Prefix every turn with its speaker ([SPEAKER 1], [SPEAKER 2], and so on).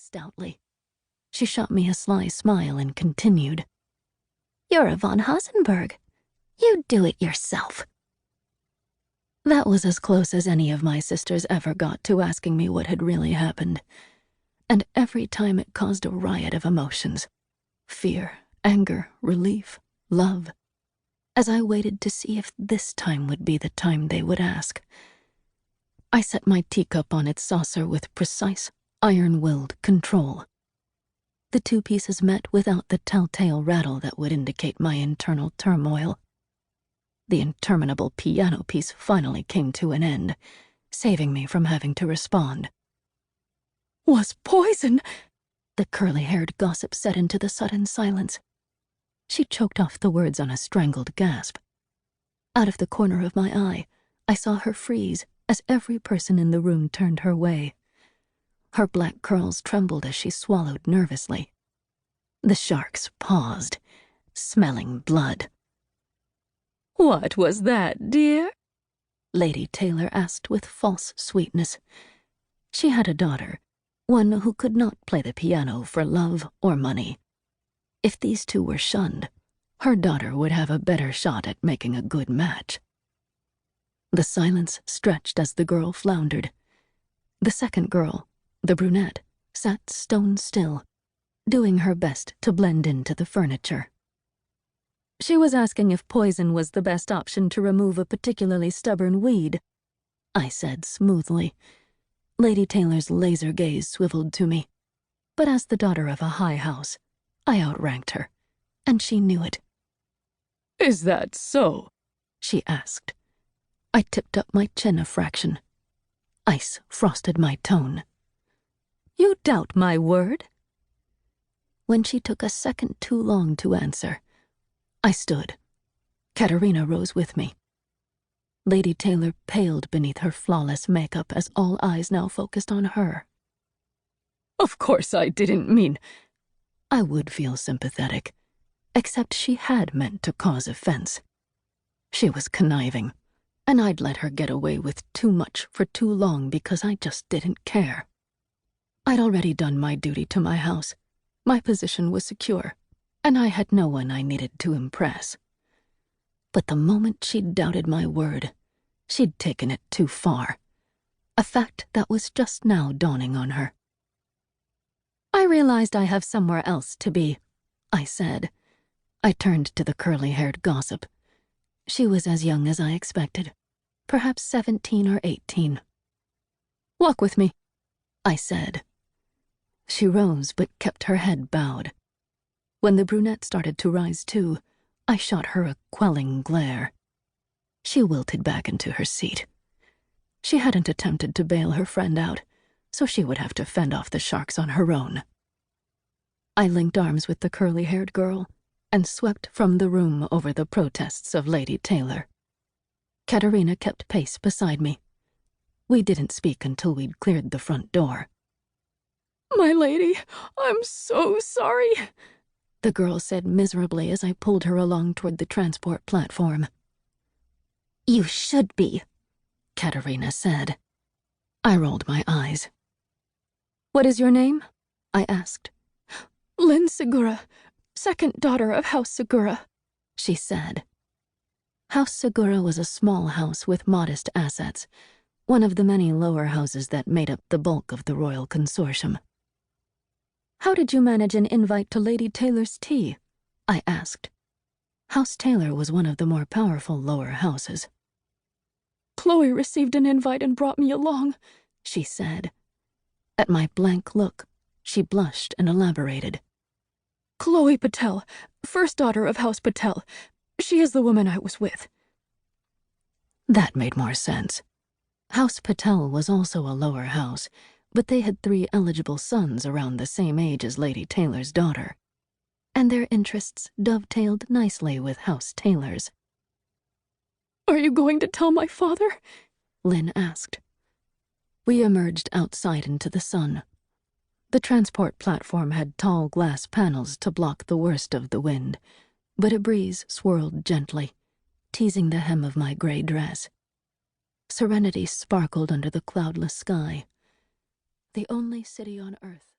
[SPEAKER 1] stoutly. She shot me a sly smile and continued. "You're a von Hasenberg. You do it yourself." That was as close as any of my sisters ever got to asking me what had really happened. And every time it caused a riot of emotions. Fear, anger, relief, love. As I waited to see if this time would be the time they would ask. I set my teacup on its saucer with precise, iron-willed control. The two pieces met without the telltale rattle that would indicate my internal turmoil. The interminable piano piece finally came to an end, saving me from having to respond. "Was poison," the curly-haired gossip said into the sudden silence. She choked off the words on a strangled gasp. Out of the corner of my eye, I saw her freeze as every person in the room turned her way. Her black curls trembled as she swallowed nervously. The sharks paused, smelling blood. "What was that, dear?" Lady Taylor asked with false sweetness. She had a daughter, one who could not play the piano for love or money. If these two were shunned, her daughter would have a better shot at making a good match. The silence stretched as the girl floundered. The second girl, the brunette, sat stone still, doing her best to blend into the furniture. She was asking if poison was the best option to remove a particularly stubborn weed, I said smoothly. Lady Taylor's laser gaze swiveled to me. But as the daughter of a high house, I outranked her, and she knew it. "Is that so?" she asked. I tipped up my chin a fraction. Ice frosted my tone. "You doubt my word?" When she took a second too long to answer, I stood. Katerina rose with me. Lady Taylor paled beneath her flawless makeup as all eyes now focused on her. "Of course I didn't mean—" I would feel sympathetic, except she had meant to cause offense. She was conniving, and I'd let her get away with too much for too long because I just didn't care. I'd already done my duty to my house. My position was secure, and I had no one I needed to impress. But the moment she'd doubted my word, she'd taken it too far, a fact that was just now dawning on her. "I realized I have somewhere else to be," I said. I turned to the curly-haired gossip. She was as young as I expected, perhaps 17 or 18. "Walk with me," I said. She rose but kept her head bowed. When the brunette started to rise too, I shot her a quelling glare. She wilted back into her seat. She hadn't attempted to bail her friend out, so she would have to fend off the sharks on her own. I linked arms with the curly-haired girl and swept from the room over the protests of Lady Taylor. Katerina kept pace beside me. We didn't speak until we'd cleared the front door. "My lady, I'm so sorry," the girl said miserably as I pulled her along toward the transport platform. "You should be," Katerina said. I rolled my eyes. "What is your name?" I asked. "Lynn Segura, second daughter of House Segura," she said. House Segura was a small house with modest assets, one of the many lower houses that made up the bulk of the royal consortium. "How did you manage an invite to Lady Taylor's tea?" I asked. House Taylor was one of the more powerful lower houses. "Chloe received an invite and brought me along," she said. At my blank look, she blushed and elaborated. "Chloe Patel, first daughter of House Patel. She is the woman I was with." That made more sense. House Patel was also a lower house, but they had 3 eligible sons around the same age as Lady Taylor's daughter, and their interests dovetailed nicely with House Taylor's. "Are you going to tell my father?" Lynn asked. We emerged outside into the sun. The transport platform had tall glass panels to block the worst of the wind, but a breeze swirled gently, teasing the hem of my gray dress. Serenity sparkled under the cloudless sky. The only city on earth